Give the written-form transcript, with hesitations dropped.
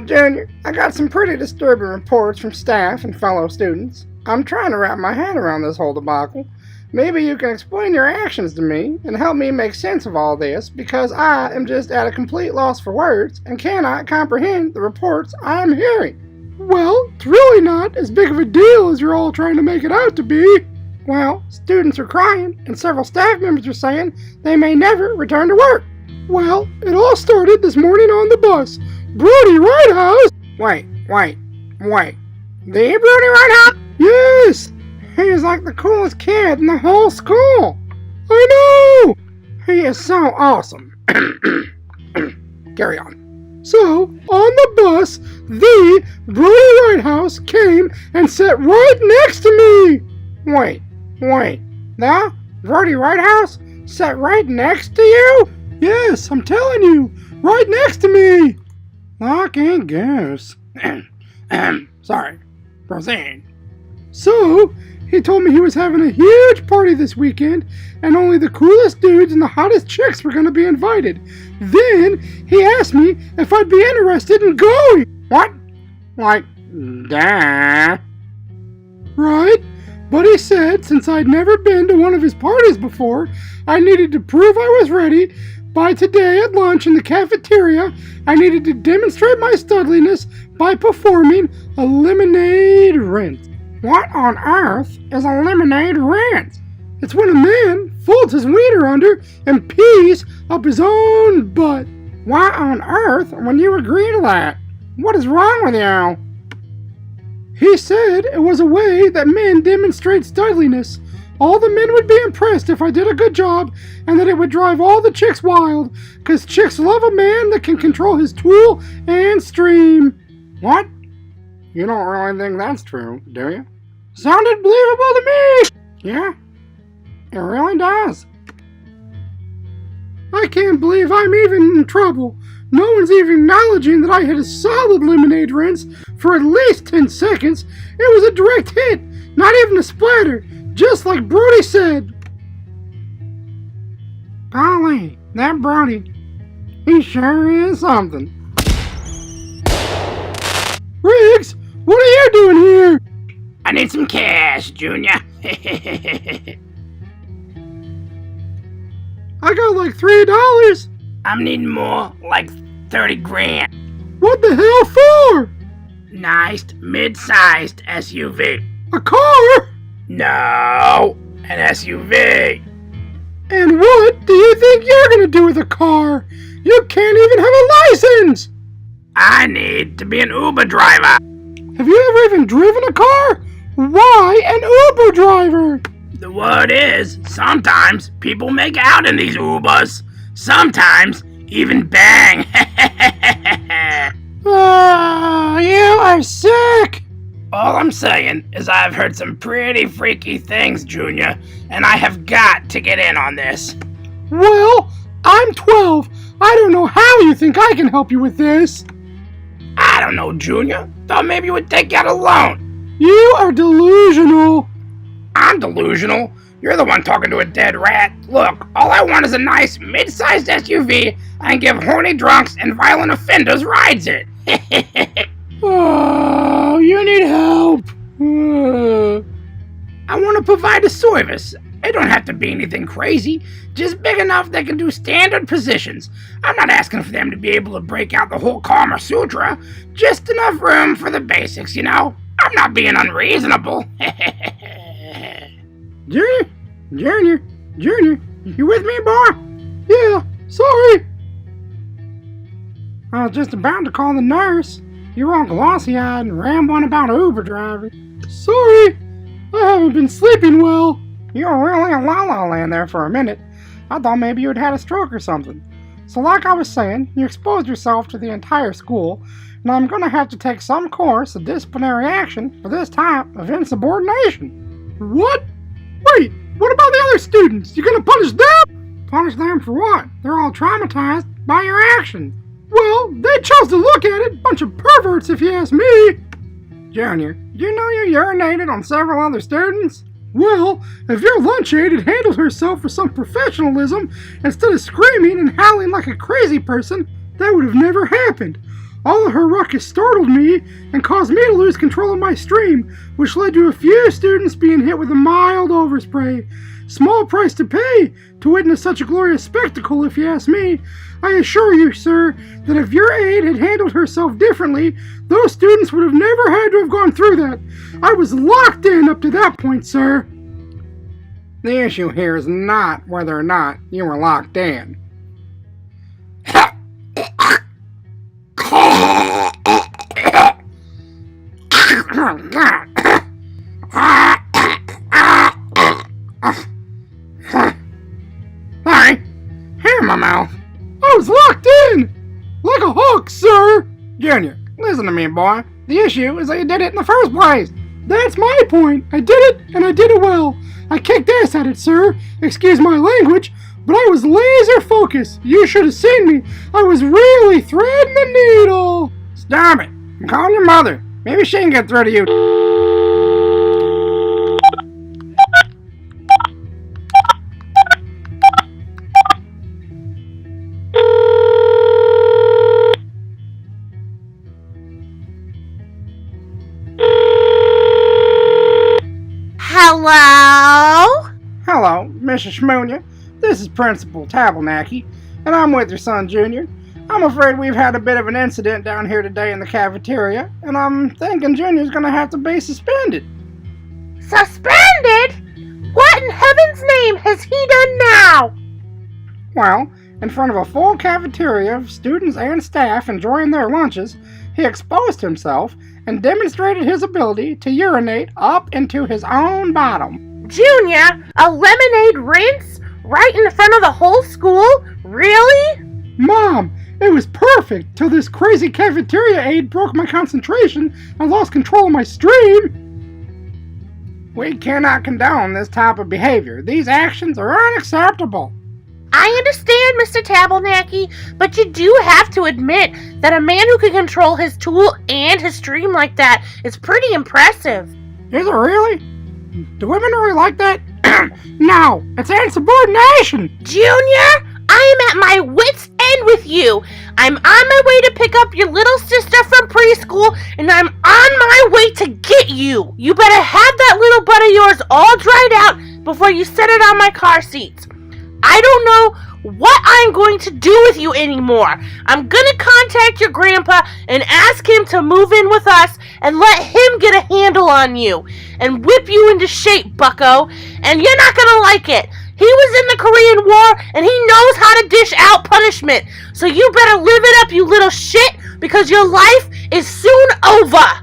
Junior, I got some pretty disturbing reports from staff and fellow students. I'm trying to wrap my head around this whole debacle. Maybe you can explain your actions to me and help me make sense of all this, because I am just at a complete loss for words and cannot comprehend the reports I am hearing. Well, it's really not as big of a deal as you're all trying to make it out to be. Well, students are crying and several staff members are saying they may never return to work. Well, it all started this morning on the bus. Brody Whitehouse. Wait. The Brody Whitehouse? Yes. He is like the coolest kid in the whole school. I know. He is so awesome. Carry on. So, on the bus, the Brody Whitehouse came and sat right next to me. Wait. The Brody Whitehouse sat right next to you? Yes, I'm telling you. Right next to me. Lucky goose. Sorry. Proceed. So, he told me he was having a huge party this weekend, and only the coolest dudes and the hottest chicks were going to be invited. Then, he asked me if I'd be interested in going. What? Like, duh. Right? But he said since I'd never been to one of his parties before, I needed to prove I was ready. By today at lunch in the cafeteria, I needed to demonstrate my studliness by performing a lemonade rinse. What on earth is a lemonade rinse? It's when a man folds his wiener under and pees up his own butt. Why on earth would you agree to that? What is wrong with you? He said it was a way that men demonstrate studliness. All the men would be impressed if I did a good job, and that it would drive all the chicks wild, 'cause chicks love a man that can control his tool and stream. What? You don't really think that's true, do you? Sounded believable to me! Yeah, it really does. I can't believe I'm even in trouble. No one's even acknowledging that I had a solid lemonade rinse for at least 10 seconds. It was a direct hit, not even a splatter, just like Brody said. Golly, that Brody, he sure is something. Riggs, what are you doing here? I need some cash, Junior. I got like $3. I'm needing more, like 30 grand. What the hell for? Nice, mid-sized SUV. A car? No, an SUV. And what do you think you're gonna do with a car? You can't even have a license! I need to be an Uber driver. Have you ever even driven a car? Why an Uber driver? The word is, sometimes people make out in these Ubers. Sometimes even bang. Oh, you are sick! All I'm saying is I've heard some pretty freaky things, Junior, and I have got to get in on this. Well, I'm 12. I don't know how you think I can help you with this. I don't know, Junior. Thought maybe you would take out a loan. You are delusional. I'm delusional. You're the one talking to a dead rat. Look, all I want is a nice, mid-sized SUV I can give horny drunks and violent offenders rides in. Oh, you need help. I want to provide a service. It don't have to be anything crazy, just big enough they can do standard positions. I'm not asking for them to be able to break out the whole Kama Sutra, just enough room for the basics, you know? I'm not being unreasonable. Junior, you with me, boy? Yeah, sorry. I was just about to call the nurse. You're all glossy-eyed and rambling about Uber driving. Sorry, I haven't been sleeping well. You were really in la-la land there for a minute. I thought maybe you had had a stroke or something. So like I was saying, you exposed yourself to the entire school, and I'm going to have to take some course of disciplinary action for this type of insubordination. What? Wait, what about the other students? You going to punish them? Punish them for what? They're all traumatized by your actions. Well, they chose to look at it. Bunch of perverts, if you ask me. Junior, do you know you urinated on several other students? Well, if your lunch aide had handled herself with some professionalism instead of screaming and howling like a crazy person, that would have never happened. All of her ruckus startled me and caused me to lose control of my stream, which led to a few students being hit with a mild overspray. Small price to pay to witness such a glorious spectacle, if you ask me. I assure you, sir, that if your aide had handled herself differently, those students would have never had to have gone through that. I was locked in up to that point, sir. The issue here is not whether or not you were locked in. Sorry, hair in my mouth. I was locked in! Like a hawk, sir! Junior, listen to me, boy. The issue is that you did it in the first place. That's my point. I did it, and I did it well. I kicked ass at it, sir. Excuse my language, but I was laser focused. You should have seen me. I was really threading the needle. Stop it. I'm calling your mother. Maybe she can get through to you. Hello? Hello, Mrs. Shmoonia. This is Principal Tabernacle, and I'm with your son, Junior. I'm afraid we've had a bit of an incident down here today in the cafeteria, and I'm thinking Junior's gonna have to be suspended. Suspended? What in heaven's name has he done now? Well, in front of a full cafeteria of students and staff enjoying their lunches, he exposed himself and demonstrated his ability to urinate up into his own bottom. Junior, a lemonade rinse? Right in front of the whole school? Really? Mom, it was perfect till this crazy cafeteria aide broke my concentration and lost control of my stream. We cannot condone this type of behavior. These actions are unacceptable. I understand, Mr. Tabernacle, but you do have to admit that a man who can control his tool and his stream like that is pretty impressive. Is it really? Do women really like that? No, it's insubordination. Junior, I am at my wit's end with you. I'm on my way to pick up your little sister from preschool, and I'm on my way to get you. You better have that little butt of yours all dried out before you set it on my car seats. I don't know what I'm going to do with you anymore. I'm gonna contact your grandpa and ask him to move in with us and let him get a handle on you and whip you into shape, bucko. And you're not gonna like it. He was in the Korean War and he knows how to dish out punishment. So you better live it up, you little shit, because your life is soon over.